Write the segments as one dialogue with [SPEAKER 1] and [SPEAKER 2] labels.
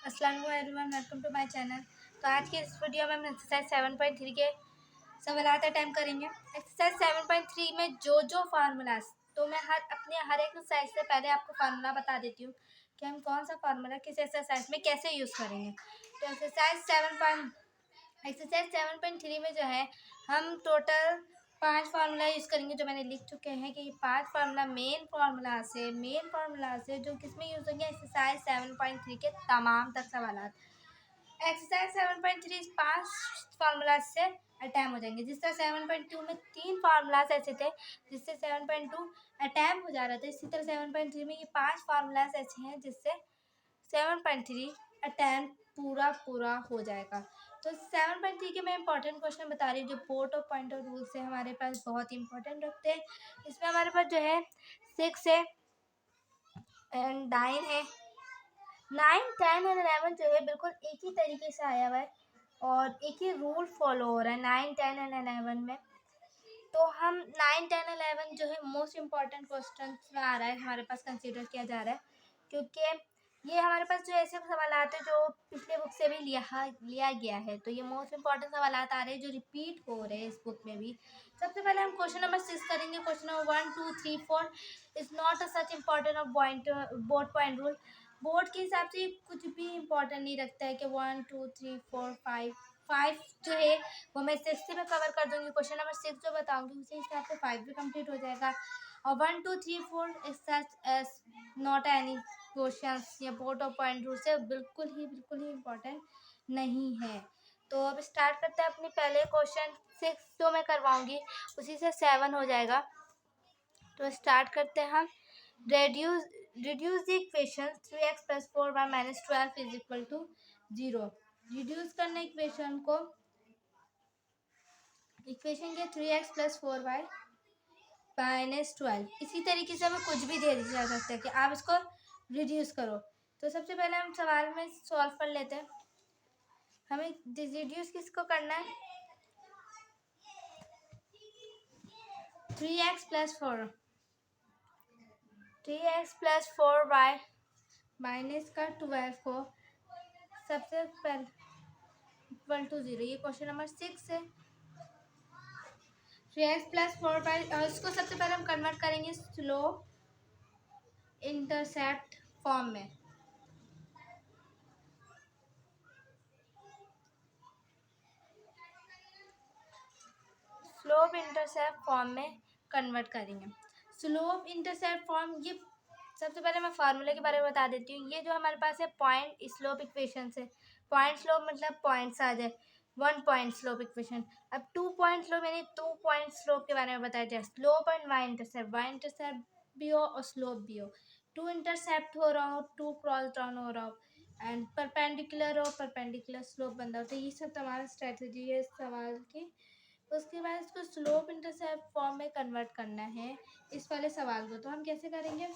[SPEAKER 1] अस्सलाम वालेकुम everyone, welcome to my channel. तो आज के इस वीडियो में हम एक्सरसाइज 7.3 के सवालात अटैम्प्ट करेंगे। एक्सरसाइज 7.3 में जो फार्मूलाज, तो मैं हर एक एक्सरसाइज से पहले आपको फार्मूला बता देती हूँ कि हम कौन सा फार्मूला किस एक्सरसाइज में कैसे यूज़ करेंगे। तो एक्सरसाइज 7.3 में जो है हम टोटल 5 फार्मूला यूज़ करेंगे, जो मैंने लिख चुके हैं कि ये 5 फार्मूला मेन फार्मूला से जो किसमें यूज़ होंगे, एक्सरसाइज 7.3 के तमाम तक सवाल। एक्सरसाइज 7.3 5 फार्मूला से अटैम हो जाएंगे। जिस तरह 7.2 में 3 फार्मूलाज ऐसे थे जिससे 7.2 अटैम हो जा रहा था, इसी तरह 7.3 में ये 5 फार्मूलाज ऐसे हैं जिससे 7.3 अटैम्प्ट पूरा हो जाएगा। तो 7.3 के मैं इंपॉर्टेंट क्वेश्चन बता रही हूँ जो board of point of rule से हमारे पास बहुत इंपॉर्टेंट रखते हैं। इसमें हमारे पास जो है 6 है एंड 9 है। 9, 10 और 11 जो है बिल्कुल एक ही तरीके से आया हुआ है और एक ही रूल फॉलो हो रहा है 9, 10 एंड 11 में। तो हम 9, 10, 11 जो है मोस्ट इम्पॉर्टेंट क्वेश्चन में आ रहा है, हमारे पास कंसीडर किया जा रहा है, क्योंकि ये हमारे पास जो ऐसे सवाल आते हैं जो पिछले बुक से भी लिया गया है। तो ये मोस्ट इम्पॉर्टेंट सवाल आ रहे हैं जो रिपीट हो रहे हैं इस बुक में भी। सबसे पहले हम क्वेश्चन नंबर 6 करेंगे। Question number 1, 2, 3, 4 is not a such important of board point rule. Board के हिसाब से कुछ भी इम्पोर्टेंट नहीं रखता है कि 1, 2, 3, 4, 5 जो है वो मैं 6 में कवर कर दूंगी। क्वेश्चन नंबर 6 जो बताऊंगी उसी हिसाब से 5 भी कंप्लीट हो जाएगा। और 1, 2, 3, 4 is such as not any question या बोर्ड ऑफ पॉइंट रूल से बिल्कुल ही इम्पोर्टेंट नहीं है। तो अब स्टार्ट करते हैं अपनी पहले क्वेश्चन 6 जो मैं करवाऊंगी उसी से 7 हो जाएगा। तो स्टार्ट करते हैं हम। reduce the equation 3x plus 4y minus 12 is equal to 0। Reduce करना इक्वेशन को, इक्वेशन के 3x plus 4y माइनस 12। इसी तरीके से हमें कुछ भी दे दिया जा सकता है कि आप इसको रिड्यूस करो। तो सबसे पहले हम सवाल में सॉल्व कर लेते हैं। हमें रिड्यूस किसको करना है, 3x plus 4 3x plus 4y minus का 12 को सबसे पहले इक्वल टू 0। ये क्वेश्चन नंबर 6 है। 3x plus 4y इसको सबसे पहले हम कन्वर्ट करेंगे स्लोप इंटरसेप्ट फॉर्म में। स्लोप इंटरसेप्ट फॉर्म में कन्वर्ट करेंगे। स्लोप इंटरसेप्ट फॉर्म, ये सबसे पहले मैं फार्मूले के बारे में बता देती हूँ। ये जो हमारे पास है पॉइंट स्लोप इक्वेशन से, पॉइंट स्लोप मतलब पॉइंट्स आ जाए, 1 पॉइंट स्लोप इक्वेशन। अब 2 पॉइंट स्लोप यानी 2 पॉइंट स्लोप के बारे में बताया जाए। स्लोप एंड वाई इंटरसेप्ट भी हो और स्लोप भी हो, 2 इंटरसेप्ट हो रहा हो, 2 क्रॉस डाउन हो रहा हो एंड परपेंडिकुलर हो, परपेंडिकुलर स्लोप बन रहा हो। तो ये सब हमारा स्ट्रेटजी है इस सवाल की। उसके बाद इसको स्लोप इंटरसेप्ट फॉर्म में कन्वर्ट करना है इस वाले सवाल को। तो हम कैसे करेंगे,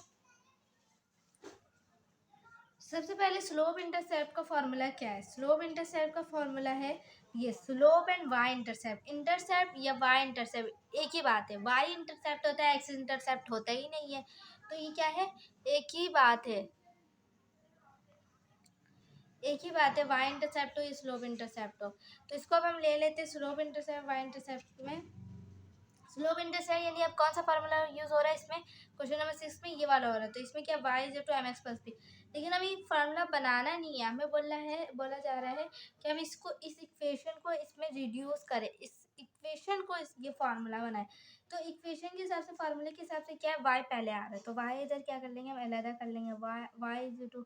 [SPEAKER 1] सबसे पहले स्लोप इंटरसेप्ट का फॉर्मूला क्या है। स्लोप इंटरसेप्ट का फॉर्मूला है ये, slope and Y intercept. Intercept या वाई इंटरसेप्ट एक ही बात है। वाई इंटरसेप्ट होता है, एक्स इंटरसेप्ट होता ही नहीं है। तो ये क्या है, एक ही बात है, एक ही बात है, वाई इंटरसेप्ट हो या स्लोप इंटरसेप्ट हो। तो इसको अब हम ले लेते हैं स्लोप इंटरसेप्ट वाई इंटरसेप्ट में। स्लोप इंटरसेप्ट यानी अब कौन सा फार्मूला यूज हो रहा है इसमें, क्वेश्चन नंबर 6 में ये वाला हो रहा है। तो इसमें क्या, y is to mx plus b। लेकिन हमें फार्मूला बनाना नहीं है, हमें बोला जा रहा है कि हम इसको, इस इक्वेशन को इसमें रिड्यूस करें, इस इक्वेशन को ये फार्मूला बनाए। तो इक्वेशन के हिसाब से, फार्मूले के हिसाब से क्या है, y पहले आ रहा है तो y इधर क्या कर लेंगे, हम अलग कर लेंगे। y इज टू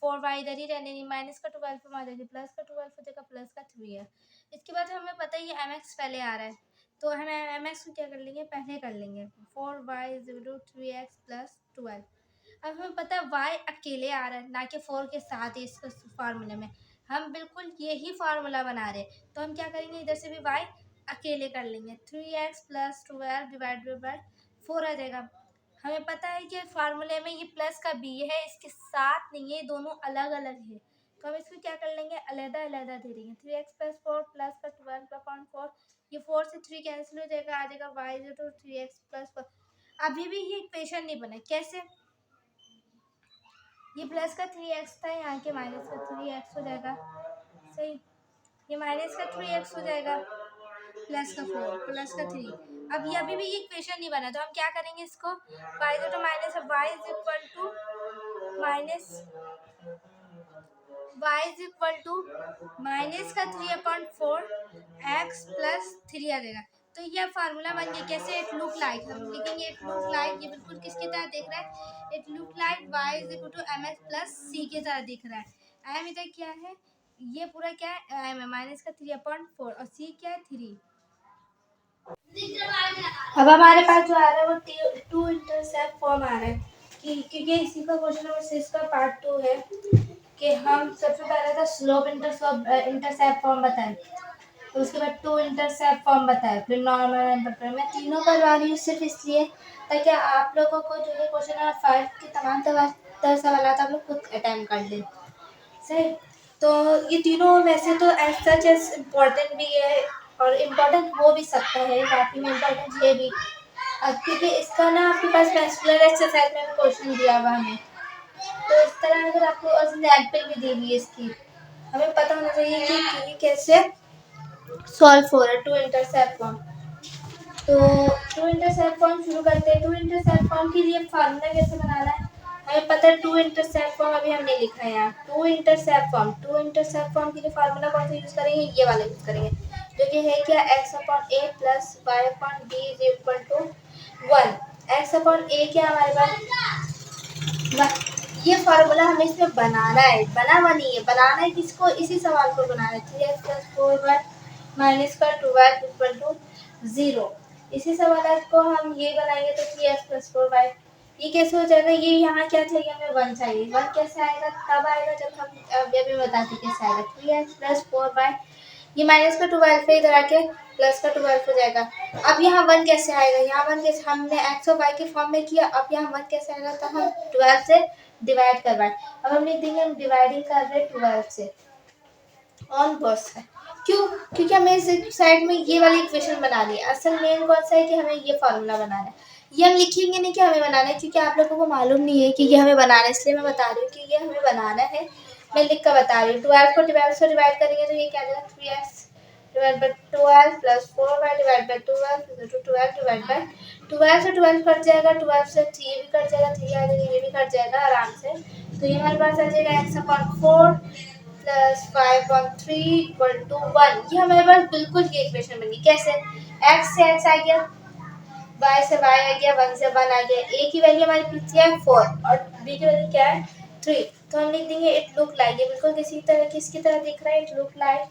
[SPEAKER 1] 4y इधर ही रहने नहीं, माइनस का 12 आ जाएगी, प्लस का 12 हो जाएगा, प्लस का 3 है। इसके बाद हमें पता है ये mx पहले आ रहा है तो हम एम एक्स को क्या कर लेंगे, पहले कर लेंगे। 4y = 3x + 12। अब हमें पता है y अकेले आ रहा है, ना कि 4 के साथ ही इसको फार्मूले में। हम बिल्कुल यही फार्मूला बना रहे हैं तो हम क्या करेंगे, इधर से भी y अकेले कर लेंगे। 3x + 12 डिवाइडेड बाय 4 आ जाएगा। हमें पता है कि फार्मूले में ये प्लस का b है, इसके साथ नहीं है, दोनों अलग अलग है। तो हम इसको क्या कर लेंगे, अलहदा अलहदा दे देंगे। 3x + 4 प्लस का 12/4, ये 4 से 3 कैंसिल हो जाएगा, आ जाएगा y = 3x + 4। अभी भी ये इक्वेशन नहीं बना, कैसे, ये प्लस का 3x था, यहाँ के माइनस का 3x हो जाएगा। सही, ये माइनस का 3x हो जाएगा, प्लस का 4 प्लस का 3। अब ये अभी भी ये इक्वेशन नहीं बना, तो हम क्या करेंगे इसको, y तो minus y is equal to minus y is equal to minus का 3/4 x प्लस 3 आ जाएगा। तो ये फार्मूला बन गया। कैसे, इट लुक लाइक, हम लिखेंगे इट लुक लाइक, ये बिल्कुल किसकी तरह दिख रहा है, it look like y is equal to m x plus c की तरह दिख रहा है। एम इधर क्या है, ये पूरा क्या है, एम है माइनस का 3/4 और सी क्या है 3। अब हमारे पास जो आ रहा है वो टू इंटरसेप्ट फॉर्म आ रहा है क्योंकि इसी का क्वेश्चन नंबर 6 का पार्ट 2 है कि हम सबसे पहले तो स्लोप इंटरसेप्ट फॉर्म बताएं, तो उसके बाद टू इंटरसेप्ट फॉर्म बताएं, फिर नॉर्मल एंड मैं तीनों करवा रही हूँ सिर्फ इसलिए ताकि आप लोगों को जो है क्वेश्चन नंबर 5 के तमाम सवाल आप लोग खुद अटैम्प्ट कर लें। सही, तो ये तीनों वैसे तो एज सच एज इम्पोर्टेंट भी है और इम्पोर्टेंट हो भी सकता है, काफ़ी में इम्पोर्टेंट है भी। क्योंकि इसका ना आपके पास वेस्कुलर एक्सरसाइज में भी क्वेश्चन दिया हुआ है, तो इस तरह अगर आपको और एग्जाम्पल भी दी हुई है इसकी, हमें पता होना चाहिए कि ये कैसे सॉल्व हो रहा है टू इंटरसेप्ट फॉर्म। तो टू इंटरसेप्ट फॉर्म शुरू करते हैं। टू इंटरसेप्ट फॉर्म के लिए फार्मूला कैसे बनाना है हमें पता है। टू इंटरसेप्ट फॉर्म अभी हमने लिखा है यहाँ, टू इंटरसेप्ट फॉर्म के लिए फार्मूला कौन सा यूज करेंगे, ये वाला यूज करेंगे, जो कि है क्या, x/a plus y/b is equal to 1। x/a क्या हमारे पास, ये फार्मूला हमें इसमें बनाना है, बनाना है किसको, इसी सवाल को बनाना है। 3x प्लस 4y माइनस का 2y इक्वल टू 0। इसी सवाल को हम ये बनाएंगे तो 3x प्लस 4y, ये कैसे हो जाएगा, ये यहाँ क्या चाहिए, हमें 1 चाहिए। 1 कैसे आएगा, तब आएगा जब हम अभी बताते कैसे आएगा। 3x प्लस 4y, ये माइनस का 12 पे इधर आके प्लस का 12 हो जाएगा। अब यहाँ 1 कैसे आएगा, यहाँ 1 कैसे, हमने x और y के फॉर्म में किया, अब यहाँ 1 कैसे आएगा, तो हम 12 से डिवाइड करवाएं। अब हम लिख देंगे हम डिवाइडिंग कर रहे हैं 12 से ऑन बोथ साइड। क्यों, क्योंकि हमें इस साइड में ये वाली इक्वेशन बनानी है। असल मेन कौन सा है कि हमें ये फार्मूला बनाना है। ये हम लिखेंगे नहीं कि हमें बनाना है, क्योंकि आप लोगों को मालूम नहीं है कि ये हमें बनाना है, इसलिए मैं बता रही हूँ कि ये हमें बनाना है। मैं लिख कर बता रही हूँ। 12 को 12 से डिवाइड करेंगे तो ये क्या आएगा, 3x divide by 12 plus 4y divide by 12 divide by 12 से 12 कट जाएगा, 12 से 3 भी कट जाएगा, 3 आ जाएगा, ये भी कट जाएगा आराम से। तो ये हमारे पास आ जाएगा x/4 प्लस 5/3 इक्वल टू 1। ये हमारे पास बिल्कुल ये इक्वेशन बनी। कैसे, x से x आ गया, y से y आ गया, 1 से 1 आ गया, a की वैल्यू हमारी पीछे है 4 और b की वैल्यू क्या है 3। तो हम लिख देंगे इट लुक लाइक, ये बिल्कुल किसकी तरह दिख रहा है, it look like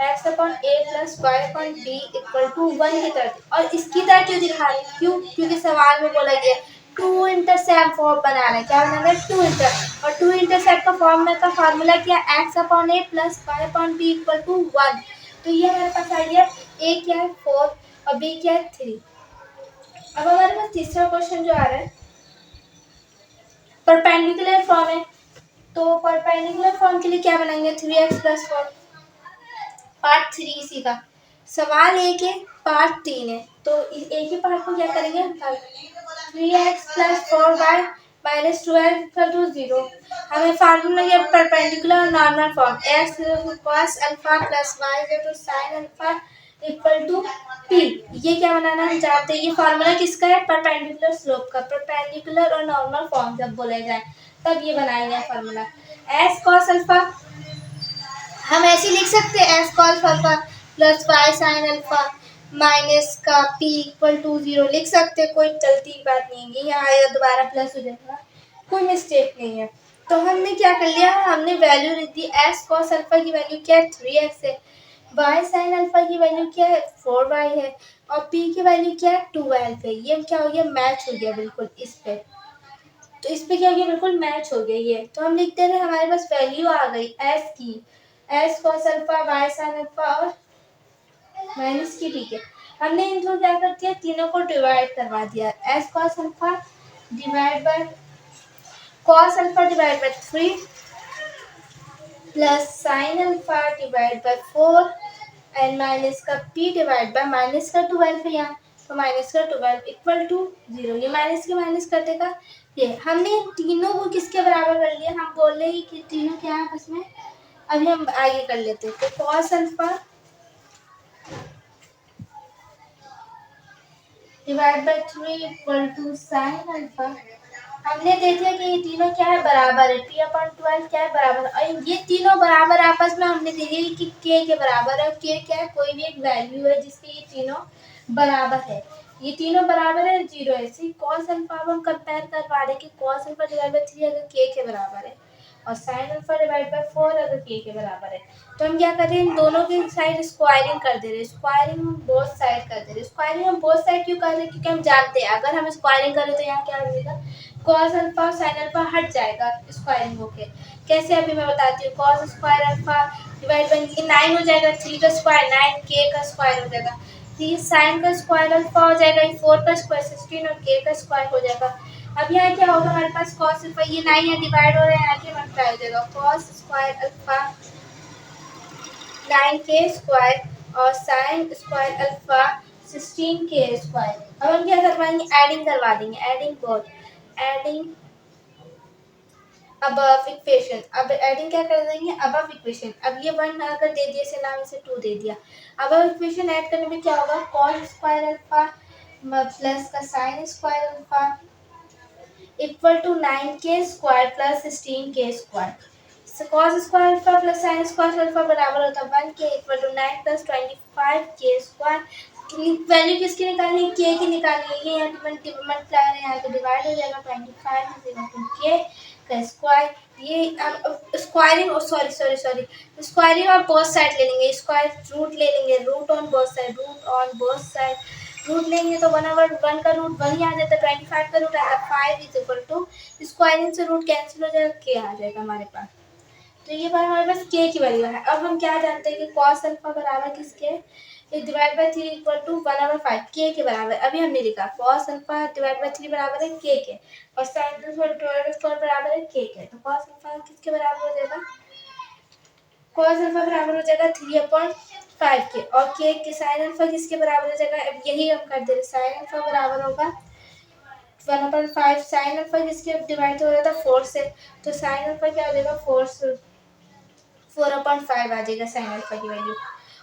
[SPEAKER 1] x/a plus y/b equal to 1 की तरह। और इसकी तरह क्यों दिखा रहे हैं, क्यों, क्योंकि सवाल में बोला गया टू इंटरसेप्ट फॉर्म बनाना है। क्या बनाना है, टू इंटर, और टू इंटरसेप्ट का फॉर्म का फार्मूला क्या, x/a plus y/b equal to 1। तो ये हमारे पास आ गया, a क्या है 4 और b क्या है 3। अब हमारे पास तीसरा क्वेश्चन जो आ रहा है परपेंडिकुलर फॉर्म है। तो परपेंडिकुलर फॉर्म के लिए क्या बनाएंगे, 3x प्लस 4, पार्ट 3 इसी का। सवाल एक है, पार्ट 3 है, तो एक ही पार्ट को क्या करेंगे, 3x plus 4y minus 12 equal to 0। हमें फार्मूला ये परपेंडिकुलर और normal form, x cos alpha plus y sin alpha equal to p। ये क्या बनाना हम जानते हैं, ये फार्मूला किसका है, परपेंडिकुलर स्लोप का। परपेंडिकुलर और नॉर्मल फॉर्म जब बोले जाए तब ये बनाएंगे फार्मूला। x cos अल्फा हम ऐसे लिख सकते हैं, x cos alpha plus y sin alpha minus का p इक्वल टू 0 लिख सकते हैं, कोई चलती बात नहीं है। यहाँ आएगा दोबारा प्लस हो जाएगा, कोई मिस्टेक नहीं है। तो हमने क्या कर लिया, हमने वैल्यू लिख दी। x cos अल्फा की वैल्यू क्या है, 3x है, y sin अल्फा की वैल्यू क्या है, 4y है, और p की वैल्यू क्या है, 12 है। ये क्या हो गया, मैच हो गया बिल्कुल इस पे। तो इस पे क्या हो गया, बिल्कुल मैच हो गया ये। तो हम लिखते हैं हमारे पास वैल्यू आ गई s की, x cos alpha y sin alpha और माइनस की, ठीक है। हमने इनको क्या कर दिया, तीनों को डिवाइड करवा दिया। s cos alpha divide bye cos alpha divide by 3 plus sin alpha divide bye 4 and minus का p डिवाइड बाय माइनस का 12 है यहाँ, तो माइनस का 12 इक्वल टू 0। ये माइनस के माइनस कटेगा, ये हमने तीनों को किसके बराबर कर लिया, हम बोल रहे हैं कि तीनों क्या है आपस में। अभी हम आगे कर लेते हैं। तो cos alpha divide by 3 equal to sine alpha. हमने देख लिया कि ये तीनों क्या है, बराबर है। पी अपॉन 12 क्या है, बराबर। और ये तीनों बराबर आपस में हमने देख लिया कि के बराबर है। के क्या है, कोई भी एक वैल्यू है जिसकी ये तीनों बराबर है। ये तीनों बराबर है, 0 है। सी कॉस अल्फा हम कंपेयर करवा रहे कि कॉस अल्फा डिवाइड बाय 3 अगर के बराबर है और साइन अल्फा डिवाइड बाय 4 अगर के बराबर है, तो हम क्या कर रहे हैं, इन दोनों की साइड स्क्वायरिंग कर दे रहे हैं। स्क्वायरिंग हम बोथ साइड कर दे रहे हैं। स्क्वायरिंग हम बोथ साइड क्यों कर रहे हैं, क्योंकि हम जानते हैं अगर हम स्क्वायरिंग करें तो यहाँ क्या हो जाएगा, कॉस अल्फा और साइन अल्फा हट जाएगा स्क्वायरिंग होके। कैसे, अभी मैं बताती हूँ। Cos square alpha divide bye 9 हो जाएगा, 3 का स्क्वायर 9, के का स्क्वायर हो जाएगा। ये साइन का स्क्वायर अल्फा हो जाएगा, ये 4 का स्क्वायर 16 और के का स्क्वायर हो जाएगा। अब यहाँ क्या होगा हमारे पास, कॉस अल्फा ये 9 यहाँ डिवाइड हो रहा है, यहाँ के मल्टीप्लाई हो जाएगा। कॉस स्क्वायर अल्फा 9 के स्क्वायर और साइन स्क्वायर अल्फा 16 के स्क्वायर। अब हम क्या करवाएंगे, एडिंग करवा देंगे। Adding both, adding above equation. अब एडिंग क्या कर देंगे, अबव इक्वेशन। अब ये 1 अगर दे दिया इसे नाम से 2 दे दिया। अबव इक्वेशन ऐड करने में क्या होगा, कॉस स्क्वायर अल्फा प्लस का sine square alpha equal to 9 के स्क्वायर प्लस 16 के square. Cos square alpha plus sine square alpha बराबर होता है 1 के इक्वल टू 9 प्लस 25 के स्क्वायर। वैल्यू किसकी निकालनी है, के की निकालनी है। ये यहाँ मल्टीप्लाई है, यहाँ पे डिवाइड हो जाएगा। 25 इज इक्वल टू के का स्क्वायर। ये squaring, sorry sorry sorry, squaring और बोथ साइड ले लेंगे। स्क्वायर रूट ले लेंगे, root on both side, root on both side. Root लेंगे तो 1/1 का रूट 1 ही आ जाता है, 25 का रूट आएगा 5 इज इक्वल टू, स्क्वायरिंग से रूट कैंसिल हो जाएगा, के आ जाएगा हमारे पास। तो ये बार हमारे पास के की वैल्यू है। अब हम क्या जानते हैं कि कॉस अल्फा बराबर किसके, डिवाइड बाय 3 इक्वल टू 1/5 के बराबर। अभी हमने लिखा कॉस अल्फा डिवाइड बाय 3 बराबर है के और साइन अल्फा बराबर है के। तो कॉस अल्फा किसके बराबर हो जाएगा, कॉस अल्फा बराबर हो जाएगा 3/5 के। और के साइन अल्फा किसके बराबर हो जाएगा, अब यही हम कर दे रहे। साइन अल्फा बराबर होगा 1/5। साइन अल्फा किसके डिवाइड हो रहा था 4 से, तो साइन अल्फा क्या हो जाएगा 4/5 आ जाएगा साइन अल्फा की वैल्यू।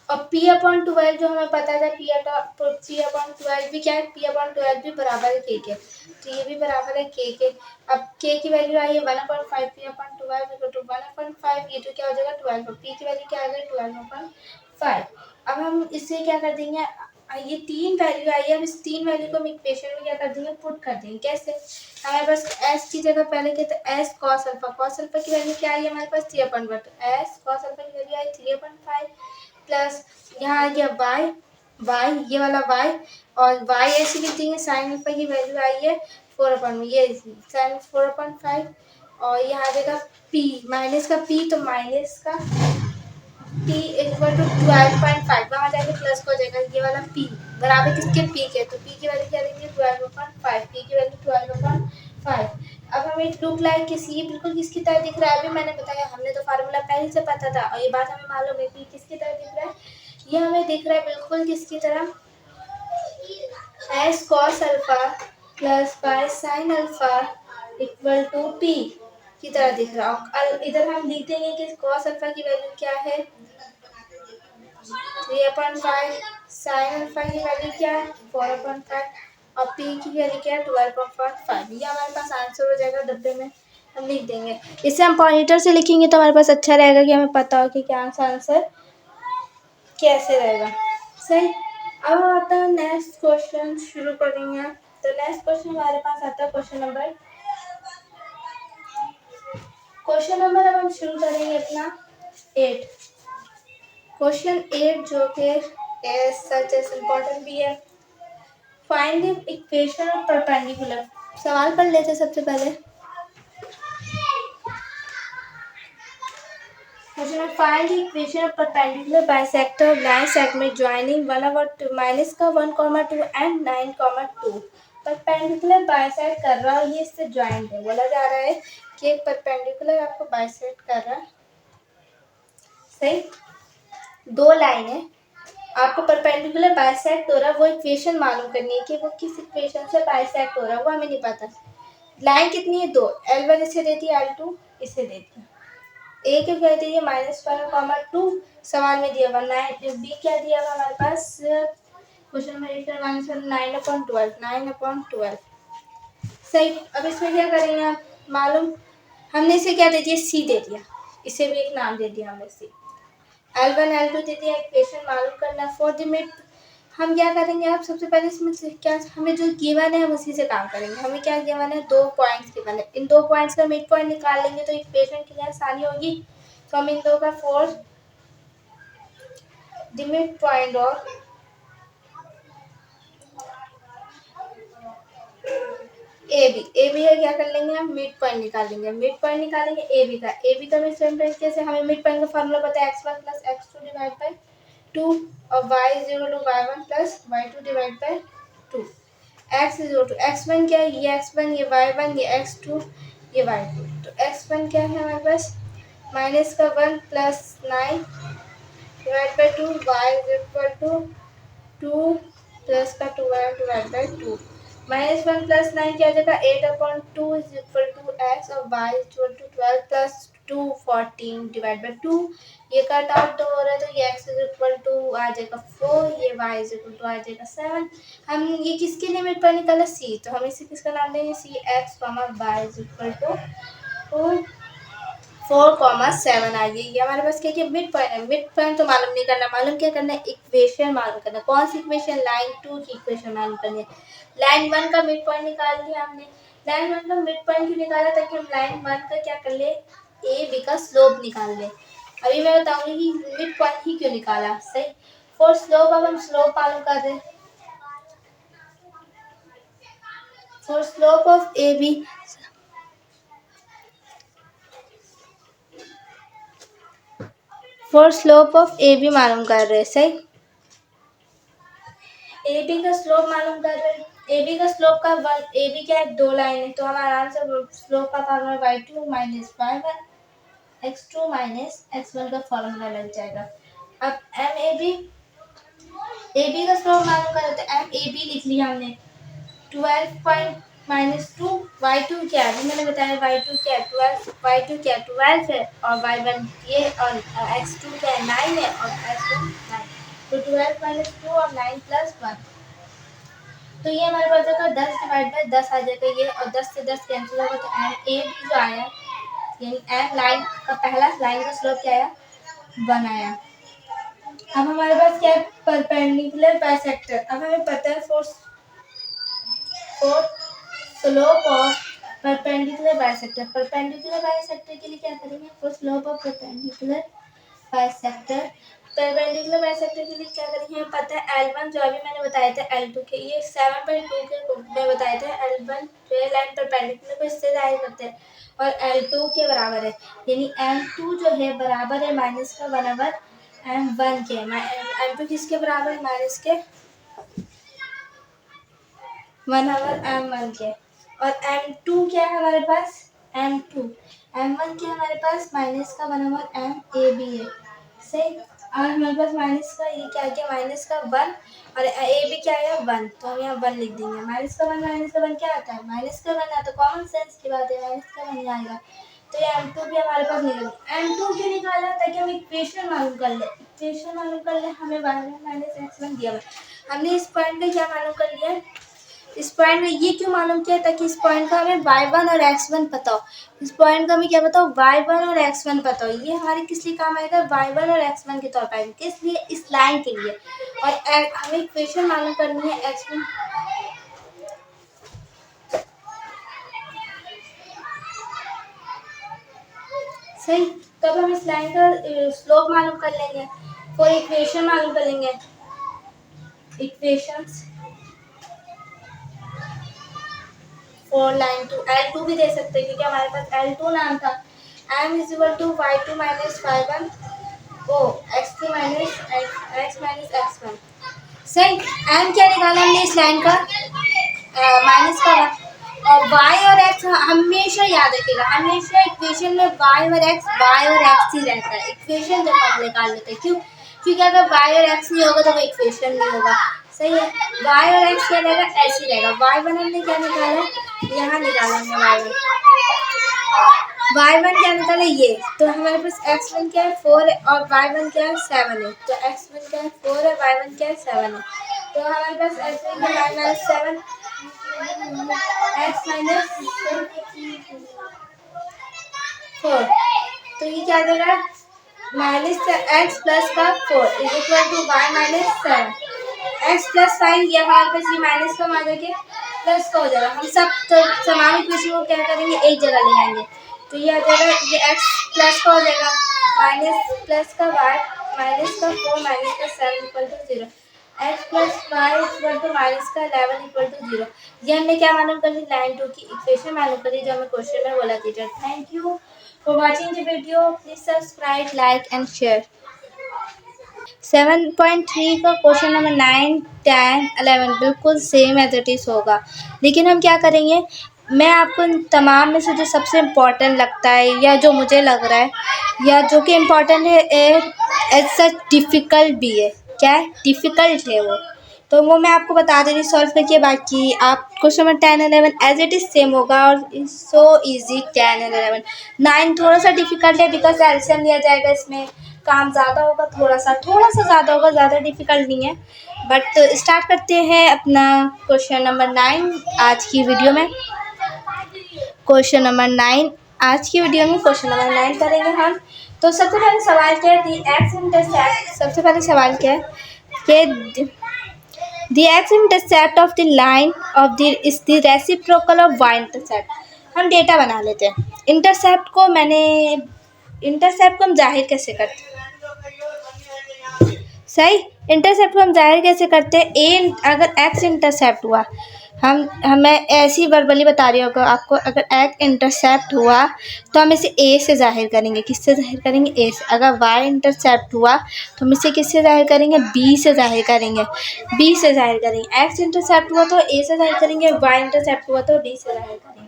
[SPEAKER 1] और p/12 जो हमें पता था, p/12 भी क्या है, p/12 भी बराबर है के। तो ये भी बराबर है के। अब के की वैल्यू आई है 1/5, p/12 इक्वल टू 1/5। ये तो क्या हो जाएगा 12, p की वैल्यू क्या आ गई 12/5। अब हम इससे क्या कर देंगे, ये 3 वैल्यू आई है। अब इस 3 वैल्यू को हम इक्वेशन में क्या कर देंगे, पुट कर देंगे। कैसे, हमारे पास s की जगह पहले क्या था, s cos alpha. cos alpha की वैल्यू क्या आई है हमारे पास 3/1, तो s cos अल्फा की वैल्यू आई 3/5 प्लस यहाँ आ गया y, ये वाला y, और y ऐसे लिख देंगे। साइन अल्फा की वैल्यू आई है 4/, ये साइन 4/5 और यहाँ आ जाएगा p माइनस का p, तो माइनस का p इक्वल टू 12.5, वहाँ जाके प्लस हो जाएगा। ये वाला p बराबर किसके, p के। तो p की वैल्यू क्या देंगे 12/5, p की वैल्यू 12/5। अब हमें लुक लाइक किस, ये बिल्कुल किसकी तरह दिख रहा है, अभी मैंने बताया हमने तो फार्मूला पहले से पता था और ये बात हमें मालूम है कि किसकी तरह दिख रहा है। ये हमें दिख रहा है बिल्कुल किसकी तरह, s cos alpha plus by sine alpha equal to p की तरह दिख रहा है। और इधर हम लिख देंगे कि cos अल्फा की वैल्यू क्या है 3/5, साइन अल्फा की वैल्यू क्या है 4/5 और p की वैल्यू क्या है 12/5। ये हमारे पास आंसर हो जाएगा, डब्बे में हम लिख देंगे। इसे हम पॉइंटर से लिखेंगे तो हमारे पास अच्छा रहेगा कि हमें पता हो कि क्या आंसर कैसे रहेगा। सही। अब हम आता है नेक्स्ट क्वेश्चन शुरू करेंगे। तो नेक्स्ट क्वेश्चन हमारे पास आता है क्वेश्चन नंबर अब हम शुरू करेंगे अपना 8। क्वेश्चन 8 जो कि सच एस इम्पोर्टेंट भी है। Find the equation of perpendicular. सवाल पढ़ लेते सबसे पहले। क्वेश्चन में find the equation of perpendicular bisector of line segment joining 1/2 minus का 1,2 एंड 9,2। परपेंडिकुलर बाइसेक्ट कर रहा है, ये इससे ज्वाइंट है। बोला जा रहा है कि एक परपेंडिकुलर आपको बाइसेक्ट कर रहा है, सही, दो लाइन है, आपको परपेंडिकुलर बाइसेक्ट हो रहा है। वो इक्वेशन मालूम करनी है कि वो किस इक्वेशन से बाइसेक्ट हो रहा है, वो हमें नहीं पता। लाइन कितनी है, 2, L1 इसे देती है, L2 इसे देती है। ए क्या कह दी है, -1, 2, सवाल में दिया हुआ 9, बी क्या दिया हुआ हमारे पास, क्वेश्चन नंबर 8 का -1 9/12। सही। अब इसमें क्या करेंगे आप, मालूम हमने इसे क्या दे दिया, सी दे दिया, इसे भी एक नाम दे दिया हमने सी। L1 L2 दे दिया, इक्वेशन मालूम करना फॉर द मिड। हम क्या करेंगे, आप सबसे पहले इसमें से क्या, हमें जो गिवन है हम उसी से काम करेंगे। हमें क्या गिवन है, 2 पॉइंट्स गिवन है, इन 2 पॉइंट्स का मिड पॉइंट निकाल लेंगे तो इक्वेशन के लिए आसानी होगी। तो हम इन दो का for the mid point of A B है, क्या कर लेंगे हम, मिड पॉइंट निकालेंगे। मिड पॉइंट निकालेंगे ए बी का सेम तरीके से हमें मिड पॉइंट का फार्मूला पता है, x1 plus x2 divide by 2 और y is equal to y1 plus y2 divide by 2। x is equal to x1 क्या है, ये x1, ये y1, ये x2, ये y2। तो x1 क्या है हमारे पास, -1 plus 9 divide by 2, y is equal to 2 plus का 2y डिवाइड बाई 2। -1 प्लस 9 क्या आ जाएगा, 8/2 इज इक्वल टू x और y is equal to 12 plus 2 14 divide by 2। ये कट आउट तो हो रहा है, तो ये x इज इक्वल टू आ जाएगा 4, ये y इज इक्वल टू आ जाएगा 7। हम ये किसके लिमिट पर निकाला, c, तो हम इसे किसका नाम देंगे, c x, y is equal to 4, 7 आ गई। ये हमारे पास क्या क्या मिड पॉइंट है। मिड पॉइंट तो मालूम नहीं करना, मालूम क्या करना है, इक्वेशन मालूम करना। कौन सी इक्वेशन, लाइन 2 की इक्वेशन मालूम करनी है। लाइन 1 का मिड पॉइंट निकाल लिया हमने। लाइन 1 का मिड पॉइंट क्यों निकाला, ताकि हम लाइन 1 का क्या कर ले, ए बी का स्लोप निकाल ले। अभी मैं बताऊंगी कि मिड पॉइंट ही क्यों निकाला। सही। फॉर स्लोप, अब हम स्लोप मालूम कर रहे हैं। For slope of A B, for slope of A B मालूम कर रहे हैं। सही। ए बी का स्लोप मालूम कर रहे हैं। ए बी का स्लोप का ए बी क्या है, 2 लाइन है, तो हम आराम से स्लोप का formula y2 minus y1 x2 minus x1 का फार्मूला लग जाएगा। अब ए बी का स्लोप मालूम कर रहे, तो एम ए बी लिख लिया हमने, 12 पॉइंट -2, y2 क्या है, अभी मैंने बताया y2 क्या है, 12, y2 क्या है, 12 है, और y1 ये, और x2 क्या है, 9 है, और x1 9। तो 12 - 2 और 9 + 1, तो ये हमारे पास जाएगा 10 डिवाइड बाई 10 आ जाएगा ये, और 10 से 10 कैंसिल होगा, तो एम ए बी जो आया, यानी एम लाइन का पहला लाइन का स्लोप क्या आया, 1 आया। अब हमारे पास क्या है, परपेंडिकुलर बाइसेक्टर। अब हमें पता है for slope of perpendicular bisector. Perpendicular bisector के लिए क्या करेंगे, for slope of perpendicular bisector, perpendicular bisector के लिए क्या करेंगे, हमें पता है L1 जो अभी मैंने बताया था, L2 के ये 7/2 के मैं बताया था, L1 जो है लाइन परपेंडिकुलर को इससे जाहिर करते हैं, और L2 के बराबर है, यानी M2 जो है बराबर है -1/, M1 के। M2 किसके बराबर है, -1/, M1 के। और M2 क्या है हमारे पास, M2, M1 क्या है हमारे पास, -1/, MAB है। सही। और हमारे पास माइनस का ये क्या गया, -1, और ए बी क्या है, 1, तो हम यहाँ 1 लिख देंगे। -1 क्या आता है, -1 आता है, कॉमन सेंस की बात है, -1 ही आएगा। तो ये M2 भी हमारे पास निकल गया। M2 क्यों निकाला, ताकि हम इक्वेशन मालूम कर ले। इक्वेशन मालूम कर ले, हमें y1 - x1 दिया हुआ है। हमने इस पॉइंट पे क्या मालूम कर लिया, इस पॉइंट में ये क्यों मालूम किया, ताकि इस पॉइंट का हमें y1 और x1 पता हो। इस पॉइंट का हमें क्या पता हो, y1 और x1 पता हो। ये हमारे किस लिए काम आएगा, y1 और x1 के तौर पर आएगा, किस लिए, इस लाइन के लिए। और हमें इक्वेशन मालूम करनी है x1। सही। तो अब हम इस लाइन का स्लोप मालूम कर लेंगे, और इक्वेशन मालूम कर लेंगे। इक्वेशंस फॉर लाइन 2, L2 भी दे सकते हैं, क्योंकि हमारे पास L2 नाम था। m is equal to y2 minus y1 over x2 minus x minus x1। सही। m क्या निकाला हमने इस लाइन का, माइनस का 1, और y और x हमेशा याद रखिएगा, हमेशा इक्वेशन में y और x ही रहता है। इक्वेशन जब हम निकाल लेते हैं, क्यों, क्योंकि अगर y और x नहीं होगा तो वो इक्वेशन नहीं होगा। सही है। y और x क्या रहेगा, ऐसे ही रहेगा। y1 हमने क्या निकाला, यहाँ निकालेंगे y1 क्या निकाले ये, तो हमारे पास x1 क्या है 4 है और y1 क्या है 7 है। तो x1 क्या है 4 है, y1 क्या है 7 है। तो हमारे पास x1 का y माइनस 7 x माइनस 4, तो ये क्या देगा माइनस एक्स प्लस का 4 is equal to y minus 7 x plus 5। ये हमारे पास ये माइनस का आ जाके प्लस का हो जाएगा। हम सब तो समान इक्वेशन को क्या करेंगे एक जगह ले आएंगे, तो ये आ जाएगा ये एक्स प्लस का हो जाएगा माइनस प्लस का वाई माइनस का 4 माइनस का 7 equal to 0 x plus y equal to minus का 11 इक्वल टू 0। ये हमने क्या मालूम कर ली, लाइन 2 की इक्वेशन मालूम कर ली जो हमें क्वेश्चन में बोला teacher. Thank you for watching the video, please subscribe like and share. 7.3 का क्वेश्चन नंबर 9, 10, 11 बिल्कुल सेम एज इट इज़ होगा, लेकिन हम क्या करेंगे, मैं आपको इन तमाम में से जो सबसे इम्पोर्टेंट लगता है या जो मुझे लग रहा है या जो कि इम्पोर्टेंट है एज सच डिफ़िकल्ट भी है, क्या है डिफ़िकल्ट है वो, तो वो मैं आपको बता दे रही सॉल्व करके। बाकी आप question number 10, 11 as it is same होगा और सो इजी 10 एंड 11। 9 थोड़ा सा डिफ़िकल्ट है बिकॉज एलसीएम लिया जाएगा, इसमें काम ज़्यादा होगा, थोड़ा सा ज़्यादा होगा, ज़्यादा डिफ़िकल्ट नहीं है। बट स्टार्ट करते हैं अपना क्वेश्चन नंबर 9 आज की वीडियो में। क्वेश्चन नंबर 9 आज की वीडियो में क्वेश्चन नंबर 9 करेंगे हम। तो सबसे पहले सवाल क्या है, दी एक्स इंटरसेप्ट। सबसे पहले सवाल क्या है कि the x intercept of the line of the is the reciprocal of y intercept. हम डेटा बना लेते हैं। इंटरसेप्ट को हम जाहिर कैसे करते हैं, सही, इंटरसेप्ट को हम जाहिर कैसे करते हैं, ए अगर एक्स इंटरसेप्ट हुआ, हमें ऐसी वर्बली बता रही होगा आपको, अगर एक्स इंटरसेप्ट हुआ तो हम इसे ए से जाहिर करेंगे। किससे जाहिर करेंगे, ए से। अगर वाई इंटरसेप्ट हुआ तो हम इसे किससे जाहिर करेंगे, बी से जाहिर करेंगे, बी से जाहिर करेंगे। एक्स इंटरसेप्ट हुआ तो ए से जाहिर करेंगे, वाई इंटरसेप्ट हुआ तो डी से जाहिर करेंगे।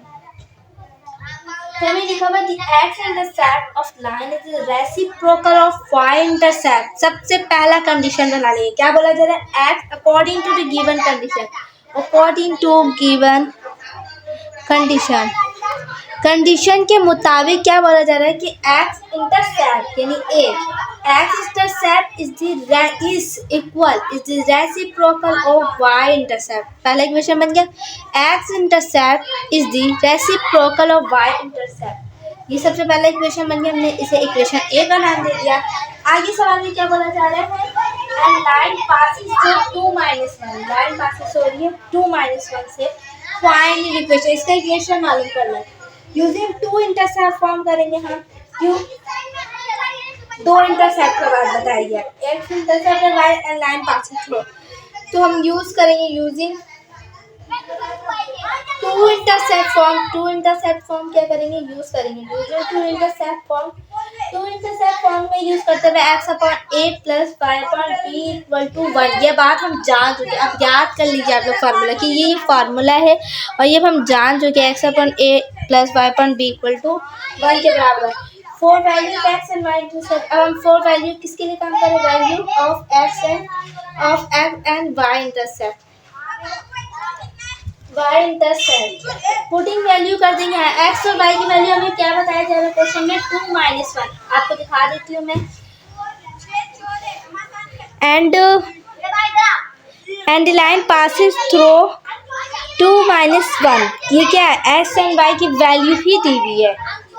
[SPEAKER 1] तो हमें लिखा हुआ the x intercept of line is reciprocal of y intercept. सबसे पहला कंडीशन बना लेंगे, क्या बोला जा रहा है, x according to the given condition, according to given condition, condition के मुताबिक क्या बोला जा रहा है कि एक्स इंटरसेप्ट यानी a x intercept is equal is the reciprocal of y intercept. पहला इक्वेशन बन गया, x intercept is the reciprocal of y intercept. ये सबसे पहला इक्वेशन बन गया, हमने इसे इक्वेशन ए का नाम दे दिया। आगे सवाल में क्या बोला जा रहा है, and line passes to 2-1, line passes हो रही है 2-1 से, फाइंड द इक्वेशन। इसका इक्वेशन मालूम करना है, यूजिंग 2 इंटरसेप्ट फॉर्म करेंगे हम। क्यों 2 इंटरसेप्ट के बाद बताइए, x intercept and line passes through, तो हम यूज करेंगे using 2 intercept form. 2 intercept form क्या करेंगे, यूज करेंगे using 2 intercept form. 2 intercept form में यूज करते हुए x upon A plus y upon B equal to 1। ये बात हम जान चुके हैं, अब याद कर लीजिए आप लोग फार्मूला कि ये फार्मूला है और ये हम जान चुके हैं, x upon A plus y upon B equal to 1 के बराबर। 4 value x and Y intercept. अब हम 4 वैल्यू किसके लिए काम करें, value of x and Y intercept, y intercept putting value कर देंगे। एक्स और वाई की वैल्यू हमें क्या बताया जा रहा है क्वेश्चन में, 2-1। आपको दिखा देती हूँ मैं, एंड लाइन पासिस थ्रू 2-1। ये क्या है, एक्स एंड वाई की वैल्यू ही दी हुई है,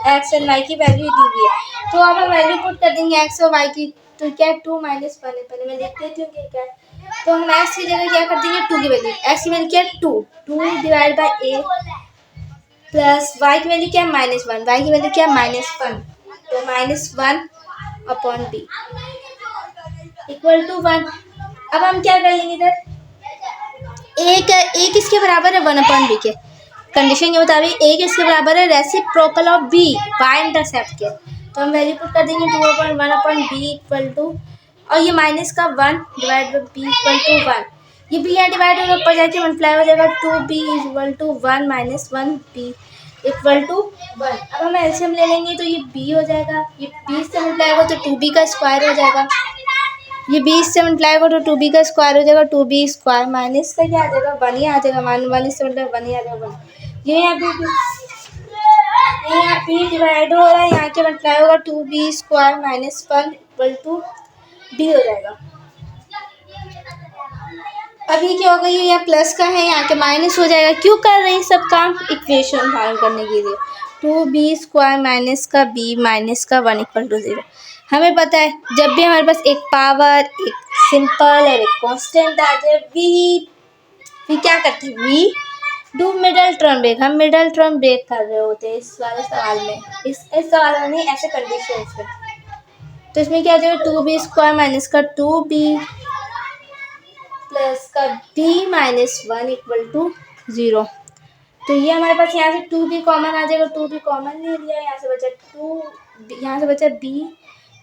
[SPEAKER 1] एक्स एंड वाई की वैल्यू दी हुई है। तो अब हम वैल्यू पुट कर देंगे एक्स और वाई की, तो क्या है 2-1 है। पहले मैं लिख देती हूँ क्या है, तो हम एक्स की जगह क्या कर देंगे 2 की वैल्यू, एक्स की वैल्यू क्या है 2 divide by A plus y की वैल्यू क्या है -1, वाई की वैल्यू क्या है -1, तो -1 अपॉन बी इक्वल टू 1। अब हम क्या कर लेंगे इधर, ए किसके बराबर है 1 अपॉन बी के, कंडीशन के मुताबिक ए किसके बराबर है, reciprocal of B y intercept के, तो हम वैल्यू पुट कर देंगे 2/1 अपॉन बी इक्वल टू, और ये माइनस का 1 divide by B equal to 1, ये बी यहाँ डिवाइड होकर ऊपर जाके मल्टीप्लाई हो जाएगा 2b equal to 1 minus 1b equal to 1। अब हम एलसीएम ले लेंगे तो ये b हो जाएगा, ये 20 से मल्टीप्लाई होगा तो 2b का स्क्वायर हो जाएगा, ये 20 से मल्टीप्लाई होगा तो 2b का स्क्वायर हो जाएगा, 2b स्क्वायर माइनस का क्या आ जाएगा 1 ही आ जाएगा, 1 से मल्टीप्लाई 1 ही आ जाएगा 1, ये यहाँ पे डिवाइड हो रहा है, यहाँ के मल्टीप्लाई होगा 2b² minus 1 equal to b हो जाएगा। अभी क्या होगा, ये यहाँ प्लस का है, यहाँ के माइनस हो जाएगा। क्यों कर रहे हैं सब काम? इक्वेशन फाइंड करने के लिए। 2b² माइनस का b माइनस का 1 इक्वल टू 0। हमें पता है जब भी हमारे पास एक पावर, एक सिंपल और एक कांस्टेंट आ जाए, वी क्या करते हैं? We do middle term break. हम मिडल टर्म ब्रेक कर रहे होते हैं इस वाले सवाल में, इस सवाल में नहीं, ऐसे कंडीशन में। तो इसमें क्या हो जाएगा? 2b² माइनस का 2b प्लस का b माइनस 1 इक्वल टू 0। तो ये हमारे पास यहाँ से 2b कॉमन आ जाएगा, 2b कॉमन ले लिया, यहाँ से बचा 2, यहाँ से बचा b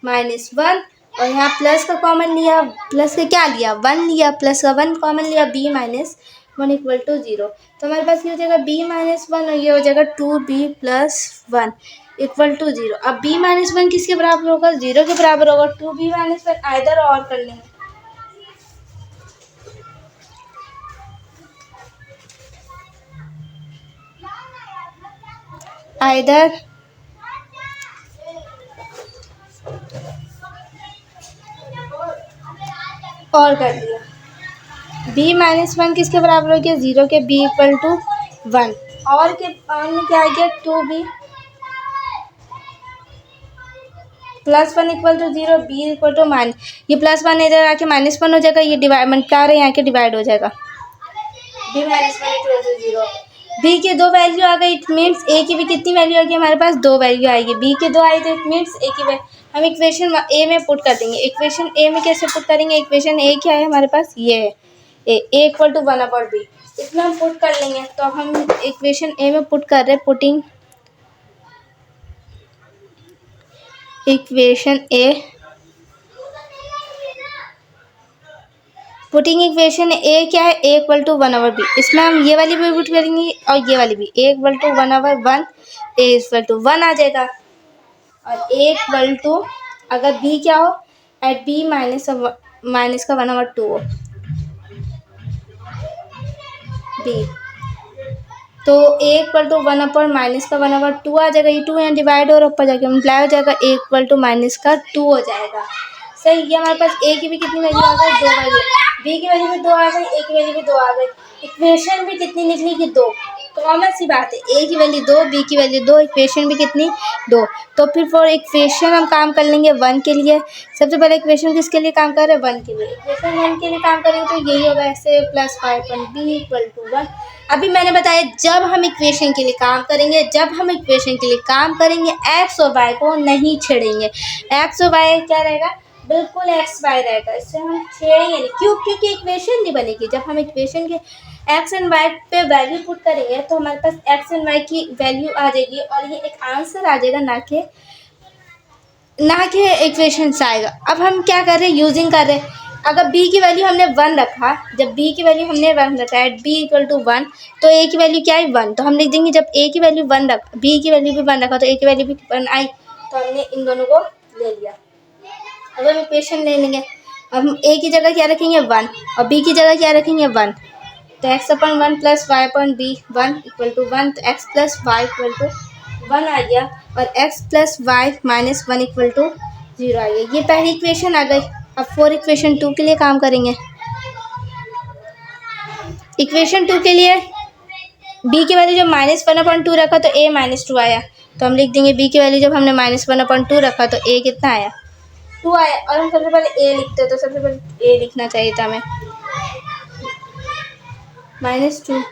[SPEAKER 1] माइनस 1 और यहाँ प्लस का कॉमन लिया, प्लस का क्या लिया? 1 लिया, प्लस का 1 कॉमन लिया, b माइनस 1 इक्वल टू 0। तो हमारे पास ये हो जाएगा b माइनस 1 और ये हो जाएगा 2b प्लस 1 इक्वल टू 0। अब b माइनस 1 किसके बराबर होगा? 0 के बराबर होगा। 2b माइनस 1 आइदर और कर लेंगे, आइदर और कर दिया। b माइनस 1 किसके बराबर हो गया? 0 के। b इक्वल टू 1 और के और में क्या आ गया? 2b plus 1 equal to 0, b equal to minus, ये प्लस 1 इधर आके माइनस 1 हो जाएगा, ये डिवाइड मल्टीप्लाई है यहाँ के डिवाइड हो जाएगा। b minus 1 equal to 0। b के दो वैल्यू आ गई, इट मीन्स a की भी कितनी वैल्यू आएगी? हमारे पास 2 वैल्यू आएगी। b के 2 आई तो इट मीन्स a की वैल्यू हम इक्वेशन a में पुट कर देंगे। इक्वेशन a में कैसे पुट करेंगे? इक्वेशन a क्या है हमारे पास? ये है a इक्वल टू 1/b। इसमें हम पुट कर लेंगे। तो अब हम इक्वेशन a में पुट कर रहे हैं, putting equation a, putting equation a क्या है? a equal to 1/b। इसमें हम ये वाली भी पुट करेंगे और ये वाली भी। a equal to 1/1, a equal to 1 आ जाएगा। और a इक्वल टू अगर b क्या हो? एट b माइनस का 1/2 हो b, तो a इक्वल टू 1 माइनस का 1/2 आ जाएगा। ये 2 यहाँ डिवाइड और ऊपर जाके मल्टीप्लाई हो जाएगा, a इक्वल टू माइनस का 2 हो जाएगा। सही। ये हमारे पास a की भी कितनी वैल्यू आ गई? 2 वैल्यू। b की वैल्यू भी 2 आ गई, a की वैल्यू भी 2 आ गई। इक्वेशन भी कितनी निकली कि 2। कॉमन सी बात है, a की वैल्यू 2, b की वैल्यू 2, इक्वेशन भी कितनी? 2। तो फिर फॉर इक्वेशन हम काम कर लेंगे 1 के लिए। सबसे पहले इक्वेशन किसके लिए काम कर रहे हैं? 1 के लिए। इक्वेशन 1 के लिए काम करेंगे तो यही होगा, ऐसे प्लस 5b इक्वल टू 1। अभी मैंने बताया जब हम इक्वेशन के लिए काम करेंगे, एक्स और वाई को नहीं छेड़ेंगे। एक्स और वाई क्या रहेगा? बिल्कुल एक्स वाई रहेगा, इससे हम छेड़ेंगे नहीं। क्यों? क्योंकि इक्वेशन नहीं बनेगी। जब हम इक्वेशन के एक्स एंड वाई पे वैल्यू पुट करेंगे तो हमारे पास एक्स एंड वाई की वैल्यू आ जाएगी और ये एक आंसर आ जाएगा, ना कि इक्वेशन से आएगा। अब हम क्या कर रहे हैं? यूजिंग कर रहे हैं। अगर b की वैल्यू हमने 1 रखा, जब b की वैल्यू हमने 1 रखा है, b इक्वल टू 1, तो a की वैल्यू क्या है? 1। तो हम लिख देंगे जब a की वैल्यू 1 रख, b की वैल्यू भी 1 रखा तो a की वैल्यू भी 1 आई, तो हमने इन दोनों को ले लिया। अब हम इक्वेशन ले लेंगे। अब हम a की जगह क्या रखेंगे? 1 और b की जगह क्या रखेंगे? 1। तो x/1 plus y/b 1 equal to 1, तो x plus y equal to 1 आ गया और x plus y minus 1 equal to 0 आ गया। ये पहली इक्वेशन आ गई। अब फॉर इक्वेशन 2 के लिए काम करेंगे। इक्वेशन 2 के लिए b की वैल्यू जब -1/2 रखा तो a -2 आया, तो हम लिख देंगे b की वैल्यू जब हमने -1/2 रखा तो a कितना आया? 2 आया। और हम सबसे पहले a लिखते हैं, तो सबसे पहले a लिखना चाहिए था हमें, -2।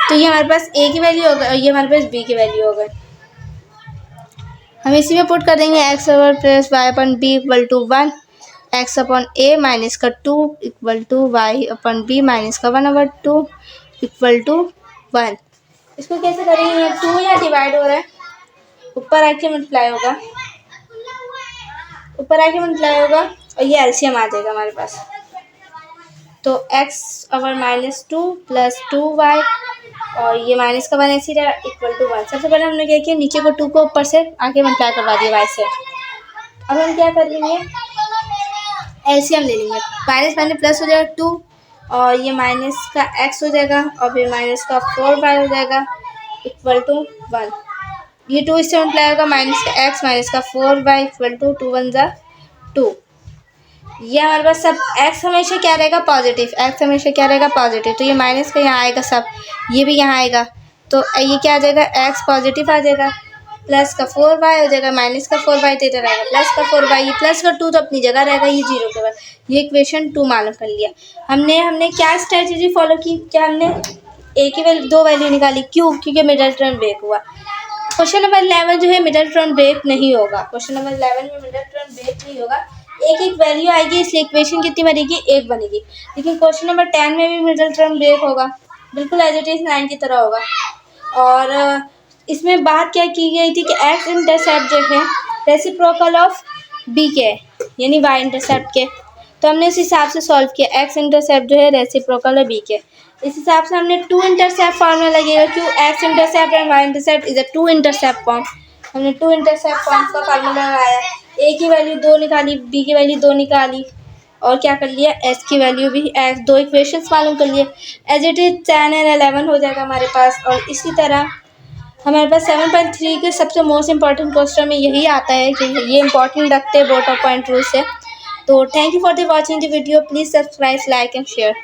[SPEAKER 1] तो ये हमारे पास a की वैल्यू हो गई और ये हमारे पास b की वैल्यू हो गई। हम इसी में पुट कर देंगे x over plus y upon b equal to 1, x upon a minus का 2 equal to y upon b minus का 1/2 इक्वल टू 1। इसको कैसे करेंगे? 2 यहाँ डिवाइड हो रहा है, ऊपर आके मल्टीप्लाई होगा और ये एलसीएम आ जाएगा हमारे पास। तो x ओवर -2 प्लस 2y और ये माइनस का 1 ऐसे रहा इक्वल टू 1। सबसे पहले हमने क्या किया? नीचे को 2 को ऊपर से आगे मल्टीप्लाई करवा दिया y से। अब हम क्या कर लेंगे? एलसीएम ले लेंगे। माइनस प्लस हो जाएगा 2 और ये माइनस का x हो जाएगा और फिर माइनस का 4y हो जाएगा इक्वल टू 1। ये 2 इससे मल्टीप्लाई होगा, माइनस का x माइनस का 4y इक्वल टू 2 1 जा 2। ये हमारे पास सब x हमेशा क्या रहेगा, पॉजिटिव। x हमेशा क्या रहेगा, पॉजिटिव। तो ये माइनस का यहाँ आएगा सब, ये भी यहाँ आएगा। तो ये क्या आ जाएगा, x पॉजिटिव आ जाएगा, प्लस का 4y हो जाएगा, माइनस का 4y तो इधर आएगा, प्लस का 4y। ये प्लस का 2 तो अपनी जगह रहेगा, ये 0 के बाद। ये इक्वेशन 2 मालूम कर लिया हमने क्या स्ट्रेटजी फॉलो की, क्या हमने a की वैल्यू 2 वैल्यू निकाली। क्यों, क्योंकि मिडल टर्म ब्रेक हुआ। क्वेश्चन नंबर 11 जो है मिडल टर्म ब्रेक नहीं होगा। क्वेश्चन नंबर 11 में मिडल टर्म ब्रेक नहीं होगा, एक एक वैल्यू आएगी, इसलिए इक्वेशन कितनी बनेगी, 1 बनेगी। लेकिन क्वेश्चन नंबर 10 में भी मिडल टर्म ब्रेक होगा, बिल्कुल एज इट इज 9 की तरह होगा। और इसमें बात क्या की गई थी कि एक्स इंटरसेप्ट जो है रेसिप्रोकल ऑफ बी के, यानी वाई इंटरसेप्ट के। तो हमने उस हिसाब से सॉल्व किया, एक्स इंटरसेप्ट जो है रेसिप्रोकल है बी के। इस हिसाब से हमने 2 इंटरसेप्ट फार्मूला लगेगा। क्यों, x intercept and Y intercept is a 2 intercept form. हमने 2 इंटरसेप्ट फॉर्म का फार्मूला लगाया, ए की वैल्यू 2 निकाली, बी की वैल्यू 2 निकाली, और क्या कर लिया, एस की वैल्यू भी, एस 2 इक्वेशंस मालूम कर लिए। एज इट इज 10 एंड 11 हो जाएगा हमारे पास। और इसी तरह हमारे पास 7.3 के सबसे मोस्ट इंपॉर्टेंट क्वेश्चन में यही आता है कि ये इंपॉर्टेंट रखते हैं बोट ऑफ पॉइंट रूल से। तो thank you for the watching the video, please subscribe, like and share.